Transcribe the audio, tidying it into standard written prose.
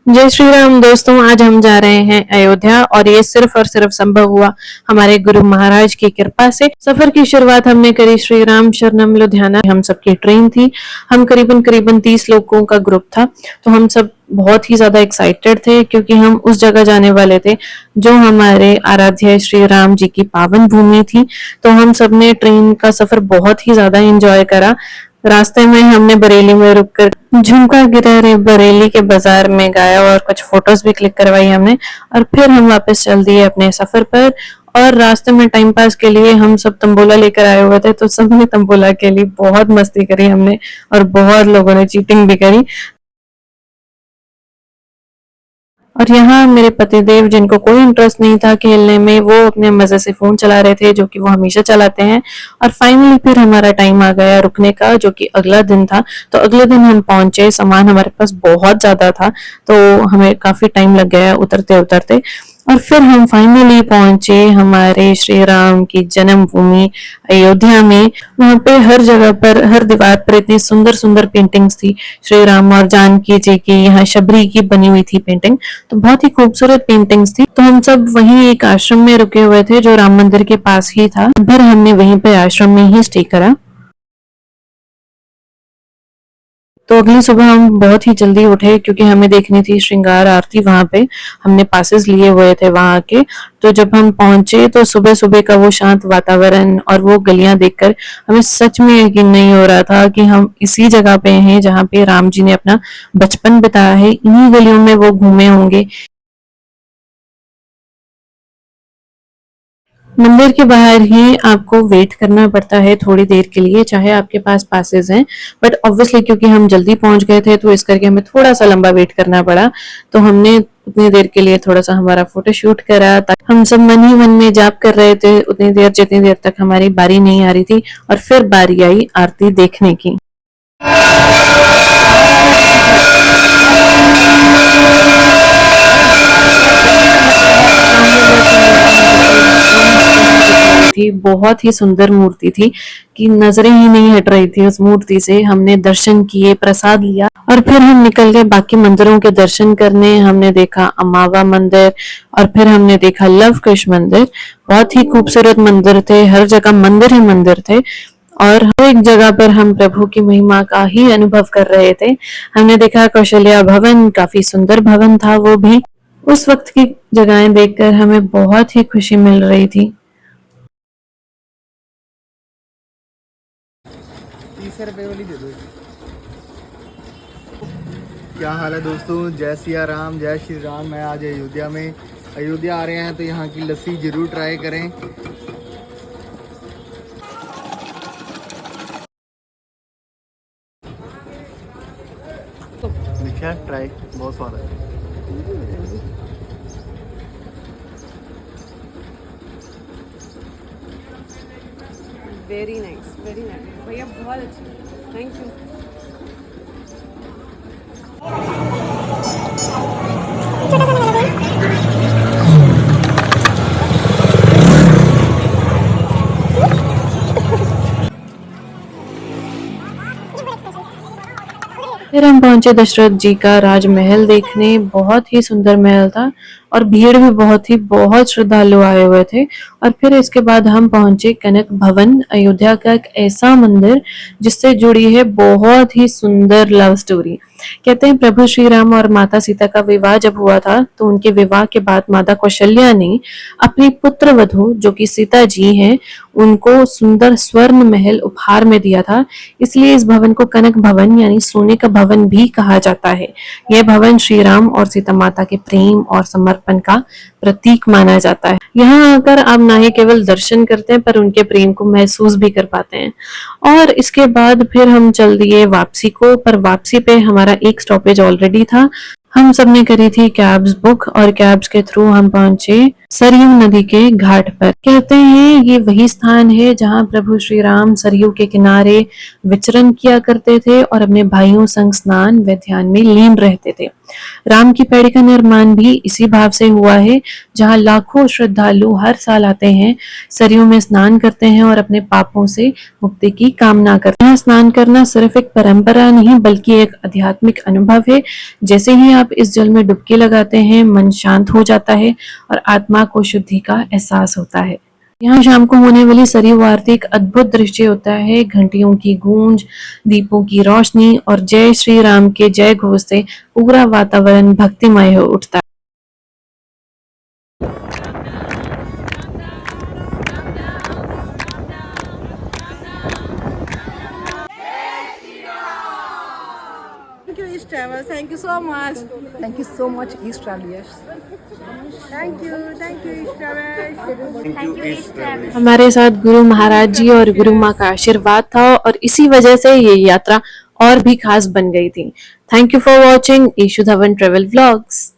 जय श्री राम दोस्तों। आज हम जा रहे हैं अयोध्या और ये सिर्फ और सिर्फ संभव हुआ हमारे गुरु महाराज की कृपा से। सफर की शुरुआत हमने करी श्री राम शरणम लुधियाना। हम सबकी ट्रेन थी। हम करीबन करीबन 30 लोगों का ग्रुप था। तो हम सब बहुत ही ज्यादा एक्साइटेड थे क्योंकि हम उस जगह जाने वाले थे जो हमारे आराध्य श्री राम जी की पावन भूमि थी। तो हम सब ने ट्रेन का सफर बहुत ही ज्यादा एंजॉय करा। रास्ते में हमने बरेली में रुककर झुमका गिरा रे बरेली के बाजार में गाया और कुछ फोटोज भी क्लिक करवाई हमने। और फिर हम वापस चल दिए अपने सफर पर। और रास्ते में टाइम पास के लिए हम सब तंबोला लेकर आए हुए थे, तो सबने तंबोला के लिए बहुत मस्ती करी हमने और बहुत लोगों ने चीटिंग भी करी। और यहाँ मेरे पतिदेव, जिनको कोई इंटरेस्ट नहीं था खेलने में, वो अपने मजे से फोन चला रहे थे, जो कि वो हमेशा चलाते हैं। और फाइनली फिर हमारा टाइम आ गया रुकने का, जो कि अगला दिन था। तो अगले दिन हम पहुंचे। सामान हमारे पास बहुत ज्यादा था, तो हमें काफी टाइम लग गया उतरते उतरते। और फिर हम फाइनली पहुंचे हमारे श्री राम की जन्मभूमि अयोध्या में। वहां पे हर जगह पर, हर दीवार पर इतनी सुंदर सुंदर पेंटिंग्स थी श्री राम और जानकी जी की। यहाँ शबरी की बनी हुई थी पेंटिंग, तो बहुत ही खूबसूरत पेंटिंग्स थी। तो हम सब वहीं एक आश्रम में रुके हुए थे जो राम मंदिर के पास ही था। फिर हमने वहीं पे आश्रम में ही स्टे करा। तो अगली सुबह हम बहुत ही जल्दी उठे क्योंकि हमें देखनी थी श्रृंगार आरती वहां पे। हमने पासेस लिए हुए थे वहां के। तो जब हम पहुंचे तो सुबह सुबह का वो शांत वातावरण और वो गलियां देखकर हमें सच में यकीन नहीं हो रहा था कि हम इसी जगह पे हैं जहाँ पे राम जी ने अपना बचपन बिताया है। इन्हीं गलियों में वो घूमे होंगे। मंदिर के बाहर ही आपको वेट करना पड़ता है थोड़ी देर के लिए, चाहे आपके पास पासेस हैं। बट ऑब्वियसली क्योंकि हम जल्दी पहुंच गए थे, तो इस करके हमें थोड़ा सा लंबा वेट करना पड़ा। तो हमने उतनी देर के लिए थोड़ा सा हमारा फोटो शूट करा। हम सब मन ही मन में जाप कर रहे थे उतनी देर, जितनी देर तक हमारी बारी नहीं आ रही थी। और फिर बारी आई आरती देखने की। थी बहुत ही सुंदर मूर्ति थी कि नजरें ही नहीं हट रही थी उस मूर्ति से। हमने दर्शन किए, प्रसाद लिया और फिर हम निकल गए बाकी मंदिरों के दर्शन करने। हमने देखा अमावा मंदिर और फिर हमने देखा लव कुश मंदिर। बहुत ही खूबसूरत मंदिर थे, हर जगह मंदिर ही मंदिर थे और हर एक जगह पर हम प्रभु की महिमा का ही अनुभव कर रहे थे। हमने देखा कौशल्या भवन, काफी सुंदर भवन था वो भी। उस वक्त की जगहें देखकर हमें बहुत ही खुशी मिल रही थी। 30 रुपए वाली दे दो। क्या हाल है दोस्तों, जय सिया राम, जय श्री राम। मैं आज अयोध्या में अयोध्या आ रहे हैं तो यहाँ की लस्सी जरूर ट्राई करें। देखिए ट्राई, बहुत स्वाद है। वेरी नाइस भैया, बहुत अच्छी। Thank you. फिर हम पहुंचे दशरथ जी का राजमहल देखने। बहुत ही सुंदर महल था और भीड़ भी बहुत थी, बहुत श्रद्धालु आए हुए थे। और फिर इसके बाद हम पहुंचे कनक भवन, अयोध्या का एक ऐसा मंदिर जिससे जुड़ी है बहुत ही सुंदर लव स्टोरी। कहते हैं प्रभु श्री राम और माता सीता का विवाह जब हुआ था, तो उनके विवाह के बाद माता कौशल्या ने अपनी पुत्र वधू, जो कि सीता जी हैं, उनको सुंदर स्वर्ण महल उपहार में दिया था। इसलिए इस भवन को कनक भवन यानी सोने का भवन भी कहा जाता है। यह भवन श्री राम और सीता माता के प्रेम और समर्पण का प्रतीक माना जाता है। यहाँ आकर आप ना ही केवल दर्शन करते हैं, पर उनके प्रेम को महसूस भी कर पाते हैं। और इसके बाद फिर हम चल दिए वापसी को, पर वापसी पे हमारा एक स्टॉपेज ऑलरेडी था। हम सबने करी थी कैब्स बुक और कैब्स के थ्रू हम पहुंचे सरयू नदी के घाट पर। कहते हैं ये वही स्थान है जहां प्रभु श्री राम सरयू के किनारे विचरण किया करते थे और अपने भाइयों संग स्नान व ध्यान में लीन रहते थे। राम की पैड़ी का निर्माण भी इसी भाव से हुआ है, जहां लाखों श्रद्धालु हर साल आते हैं, सरयू में स्नान करते हैं और अपने पापों से मुक्ति की कामना करते हैं। यहाँ स्नान करना सिर्फ एक परंपरा नहीं बल्कि एक आध्यात्मिक अनुभव है। जैसे ही आप इस जल में डुबकी लगाते हैं, मन शांत हो जाता है और आत्मा को शुद्धि का एहसास होता है। यहाँ शाम को होने वाली सरयू आरती एक अद्भुत दृश्य होता है। घंटियों की गूंज, दीपों की रोशनी और जय श्री राम के जय घोष से पूरा वातावरण भक्तिमय हो उठता है। Thank you, East Travels. Thank you so much. Thank you so much, East Travelers. Thank you, East Travels. हमारे साथ गुरु महाराज जी और गुरु माँ का आशीर्वाद था और इसी वजह से ये यात्रा और भी खास बन गई थी। Thank you for watching Ishu Dhawan travel vlogs.